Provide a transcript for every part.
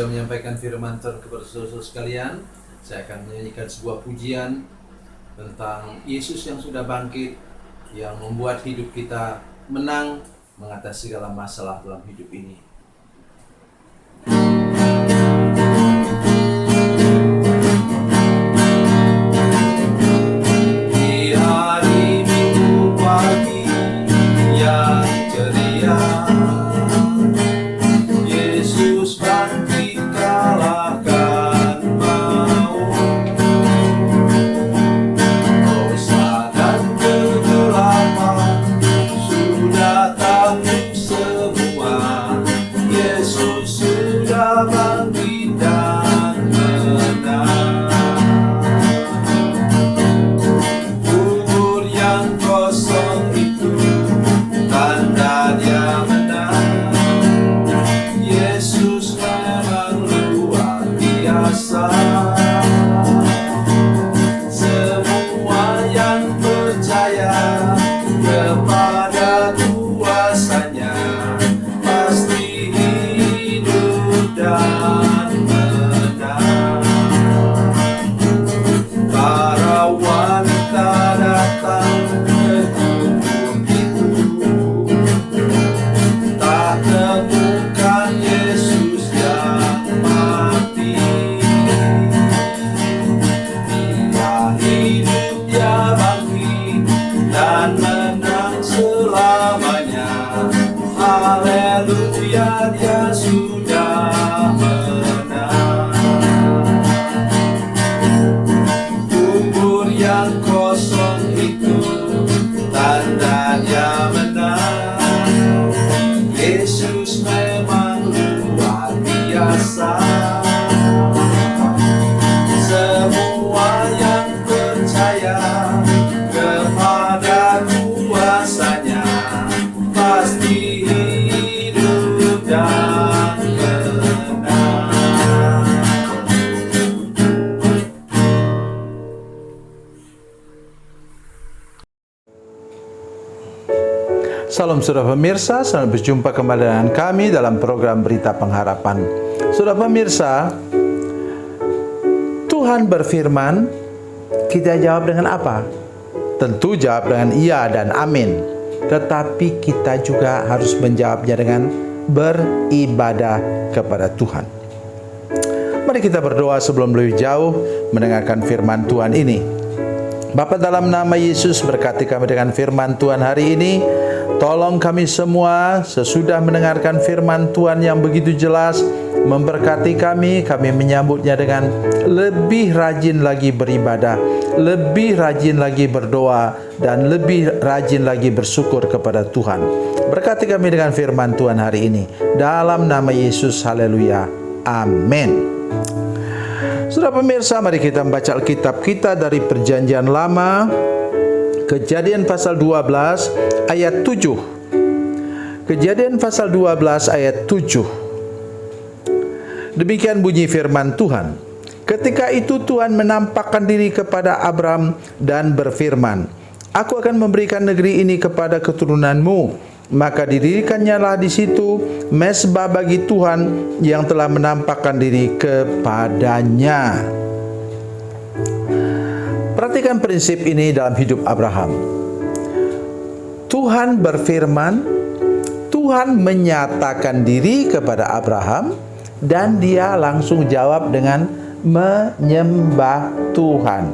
saya menyampaikan firman Tuhan kepada saudara-saudara sekalian, saya akan menyanyikan sebuah pujian tentang Yesus yang sudah bangkit, yang membuat hidup kita menang mengatasi segala masalah dalam hidup ini. Di hari Minggu pagi yang ceria, Yesus bangkit kalahkan maut. Dosa dan kegelapan sudah takluk semua. Yesus sudah bangkit dan menang. Kubur yang kosong itu tanda Dia menang. Yesus memang luar biasa. Semua yang percaya kepada kuasa-Nya pasti hidup dan menang. Para wanita datang ke kubur itu, tak temukan Yesus yang mati. Dia hidup, Dia bangkit dan menang selamanya. Haleluya, Dia sudah menang. Kubur yang kosong itu tanda Dia menang. Yesus memang luar biasa. Semua yang percaya kepada kuasa-Nya pasti hidup dan menang. Salam saudara pemirsa, selamat berjumpa kembali dengan kami dalam program Berita Pengharapan. Saudara pemirsa, Tuhan berfirman, kita jawab dengan apa? Tentu jawab dengan iya dan amin. Tetapi kita juga harus menjawabnya dengan beribadah kepada Tuhan. Mari kita berdoa sebelum lebih jauh mendengarkan firman Tuhan ini. Bapa, dalam nama Yesus, berkati kami dengan firman Tuhan hari ini. Tolong kami semua sesudah mendengarkan firman Tuhan yang begitu jelas, memberkati kami menyambutnya dengan lebih rajin lagi beribadah, lebih rajin lagi berdoa, dan lebih rajin lagi bersyukur kepada Tuhan. Berkati kami dengan firman Tuhan hari ini. Dalam nama Yesus, haleluya, amin. Saudara pemirsa, mari kita membaca Alkitab kita dari Perjanjian Lama, Kejadian pasal 12 ayat 7. Kejadian pasal 12 ayat 7. Demikian bunyi firman Tuhan. Ketika itu Tuhan menampakkan diri kepada Abram dan berfirman, Aku akan memberikan negeri ini kepada keturunanmu. Maka didirikannya lah di situ mezbah bagi Tuhan yang telah menampakkan diri kepadanya. Perhatikan prinsip ini dalam hidup Abraham. Tuhan berfirman, Tuhan menyatakan diri kepada Abraham, dan dia langsung jawab dengan menyembah Tuhan,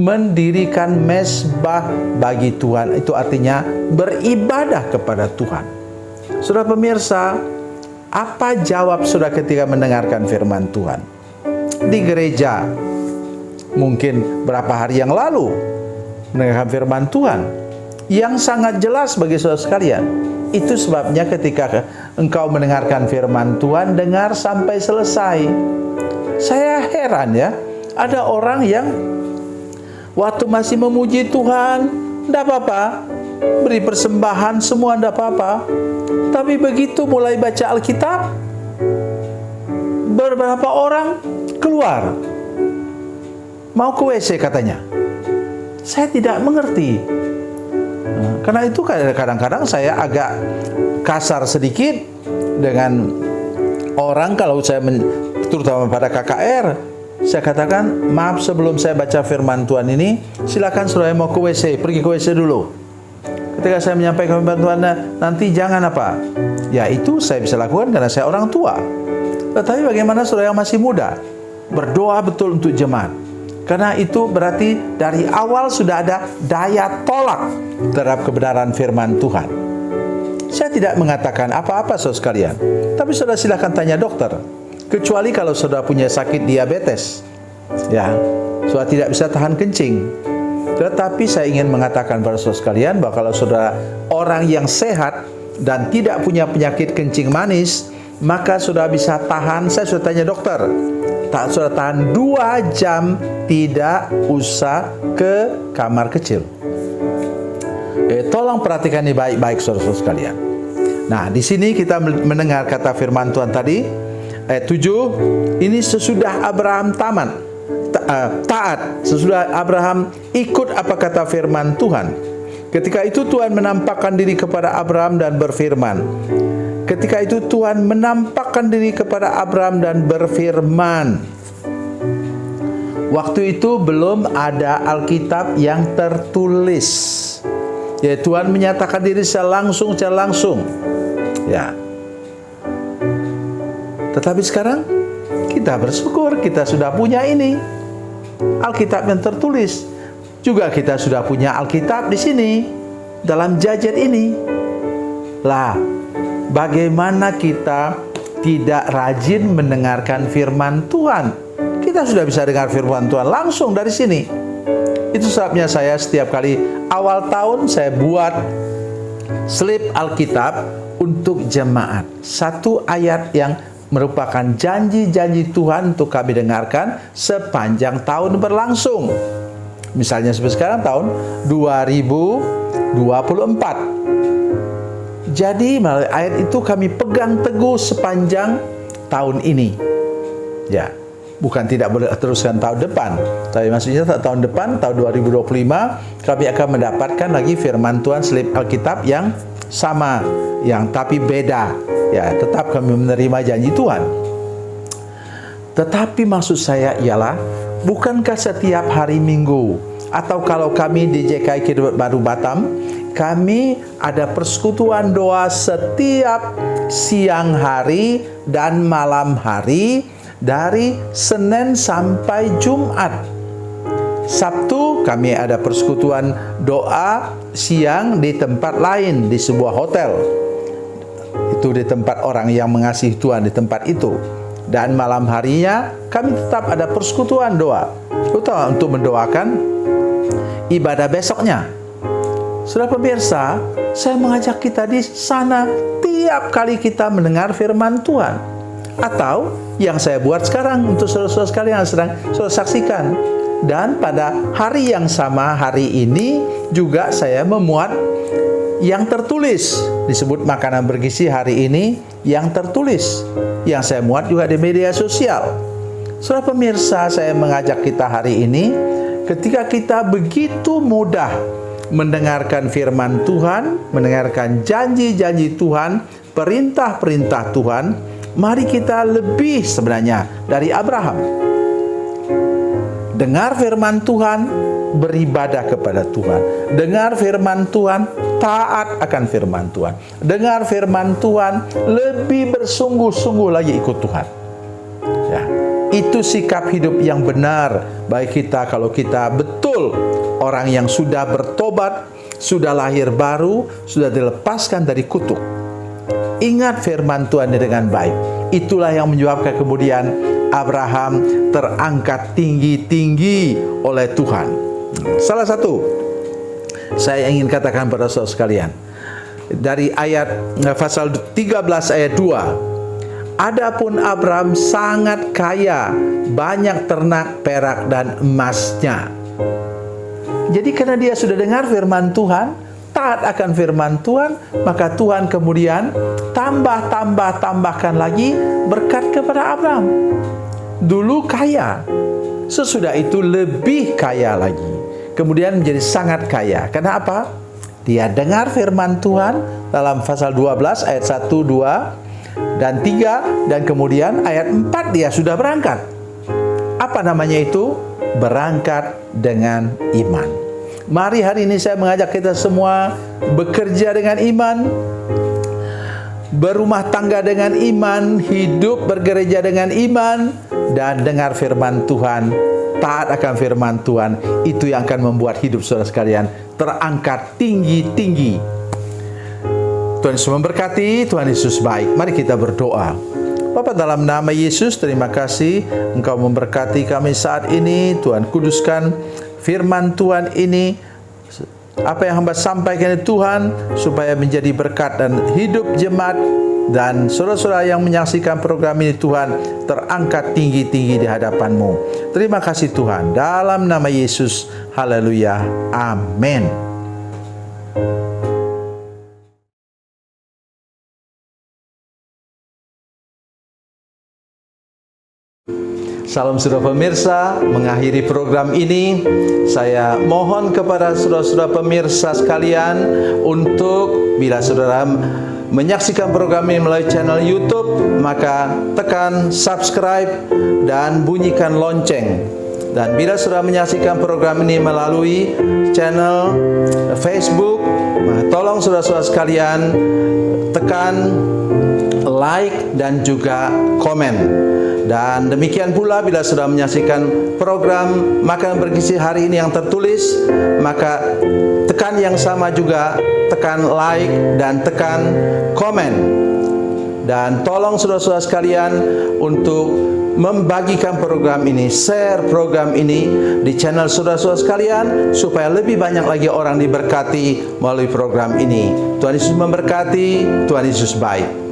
mendirikan mezbah bagi Tuhan. Itu artinya beribadah kepada Tuhan. Saudara pemirsa, apa jawab saudara ketika mendengarkan firman Tuhan? Di gereja, mungkin berapa hari yang lalu mendengarkan firman Tuhan yang sangat jelas bagi saudara sekalian. Itu sebabnya ketika engkau mendengarkan firman Tuhan, dengar sampai selesai. Saya heran ya, ada orang yang waktu masih memuji Tuhan, tidak apa-apa, beri persembahan semua tidak apa-apa. Tapi begitu mulai baca Alkitab, beberapa orang keluar, mau ke WC katanya. Saya tidak mengerti. Karena itu kadang-kadang saya agak kasar sedikit dengan orang kalau saya terutama pada KKR, saya katakan, maaf sebelum saya baca firman Tuhan ini, silakan saudara mau ke WC, pergi ke WC dulu. Ketika saya menyampaikan firman Tuhan, nanti jangan apa? Ya itu saya bisa lakukan karena saya orang tua. Tetapi bagaimana saudara yang masih muda? Berdoa betul untuk jemaat. Karena itu berarti dari awal sudah ada daya tolak terhadap kebenaran firman Tuhan. Saya tidak mengatakan apa-apa saudara sekalian, tapi saudara silakan tanya dokter. Kecuali kalau saudara punya sakit diabetes, ya, saudara tidak bisa tahan kencing. Tetapi saya ingin mengatakan pada saudara sekalian bahwa kalau saudara orang yang sehat dan tidak punya penyakit kencing manis, maka saudara bisa tahan. Saya sudah tanya dokter, saudara tahan 2 jam, tidak usah ke kamar kecil. Tolong perhatikan ini baik-baik saudara-saudara sekalian. Nah, di sini kita mendengar kata firman Tuhan tadi, ayat 7, ini sesudah Abraham taat, sesudah Abraham ikut apa kata firman Tuhan. Ketika itu Tuhan menampakkan diri kepada Abraham dan berfirman. Ketika itu Tuhan menampakkan diri kepada Abraham dan berfirman. Waktu itu belum ada Alkitab yang tertulis. Ya, Tuhan menyatakan diri secara langsung. Ya. Tetapi sekarang kita bersyukur kita sudah punya ini Alkitab yang tertulis. Juga kita sudah punya Alkitab di sini dalam jajet ini. Lah, bagaimana kita tidak rajin mendengarkan firman Tuhan? Kita sudah bisa dengar firman Tuhan langsung dari sini. Itu sebabnya saya setiap kali awal tahun saya buat slip Alkitab untuk jemaat. Satu ayat yang merupakan janji-janji Tuhan untuk kami dengarkan sepanjang tahun berlangsung. Misalnya seperti sekarang tahun 2024. Jadi melalui ayat itu kami pegang teguh sepanjang tahun ini. Ya, bukan tidak boleh teruskan tahun depan, tapi maksudnya tahun depan, tahun 2025, kami akan mendapatkan lagi firman Tuhan slip Alkitab yang sama, yang tapi beda. Ya, tetap kami menerima janji Tuhan. Tetapi maksud saya ialah, bukankah setiap hari Minggu, atau kalau kami di JKI Kehidupan Baru Batam, kami ada persekutuan doa setiap siang hari dan malam hari dari Senin sampai Jumat. Sabtu kami ada persekutuan doa siang di tempat lain, di sebuah hotel. Itu di tempat orang yang mengasihi Tuhan di tempat itu. Dan malam harinya kami tetap ada persekutuan doa, terutama untuk mendoakan ibadah besoknya. Saudara pemirsa, saya mengajak kita di sana tiap kali kita mendengar firman Tuhan. Atau yang saya buat sekarang untuk saudara-saudara sekalian yang sedang saudara saksikan. Dan pada hari yang sama, hari ini juga saya memuat yang tertulis, disebut makanan bergizi hari ini yang tertulis, yang saya muat juga di media sosial. Saudara pemirsa, saya mengajak kita hari ini, ketika kita begitu mudah mendengarkan firman Tuhan, mendengarkan janji-janji Tuhan, perintah-perintah Tuhan, mari kita lebih sebenarnya dari Abraham. Dengar firman Tuhan, beribadah kepada Tuhan. Dengar firman Tuhan, taat akan firman Tuhan. Dengar firman Tuhan, lebih bersungguh-sungguh lagi ikut Tuhan. Ya, itu sikap hidup yang benar bagi kita kalau kita betul orang yang sudah bertobat, sudah lahir baru, sudah dilepaskan dari kutuk. Ingat firman Tuhan dengan baik. Itulah yang menyebabkan kemudian Abraham terangkat tinggi-tinggi oleh Tuhan. Salah satu saya ingin katakan pada saudara sekalian, dari ayat pasal 13 ayat 2. Adapun Abraham sangat kaya, banyak ternak, perak dan emasnya. Jadi karena dia sudah dengar firman Tuhan, taat akan firman Tuhan, maka Tuhan kemudian tambahkan lagi berkat kepada Abraham. Dulu kaya, sesudah itu lebih kaya lagi, kemudian menjadi sangat kaya. Karena apa? Dia dengar firman Tuhan dalam pasal 12 ayat 1, 2. dan 3, dan kemudian ayat 4 dia sudah berangkat. Apa namanya itu? Berangkat dengan iman. Mari hari ini saya mengajak kita semua bekerja dengan iman, berumah tangga dengan iman, hidup bergereja dengan iman, dan dengar firman Tuhan, taat akan firman Tuhan. Itu yang akan membuat hidup saudara sekalian terangkat tinggi-tinggi. Tuhan Yesus memberkati, Tuhan Yesus baik. Mari kita berdoa. Bapa, dalam nama Yesus, terima kasih Engkau memberkati kami saat ini. Tuhan, kuduskan firman Tuhan ini, apa yang hamba sampaikan Tuhan, supaya menjadi berkat dan hidup jemaat dan saudara-saudara yang menyaksikan program ini, Tuhan, terangkat tinggi-tinggi di hadapan-Mu. Terima kasih Tuhan, dalam nama Yesus. Haleluya, amin. Salam saudara pemirsa, mengakhiri program ini, saya mohon kepada saudara-saudara pemirsa sekalian untuk bila saudara menyaksikan program ini melalui channel YouTube, maka tekan subscribe dan bunyikan lonceng. Dan bila saudara menyaksikan program ini melalui channel Facebook, tolong saudara-saudara sekalian tekan like dan juga komen. Dan demikian pula bila sudah menyaksikan program Makanan Bergizi hari ini yang tertulis, maka tekan yang sama juga, tekan like dan tekan komen. Dan tolong saudara-saudara sekalian untuk membagikan program ini, share program ini di channel saudara-saudara sekalian, supaya lebih banyak lagi orang diberkati melalui program ini. Tuhan Yesus memberkati, Tuhan Yesus baik.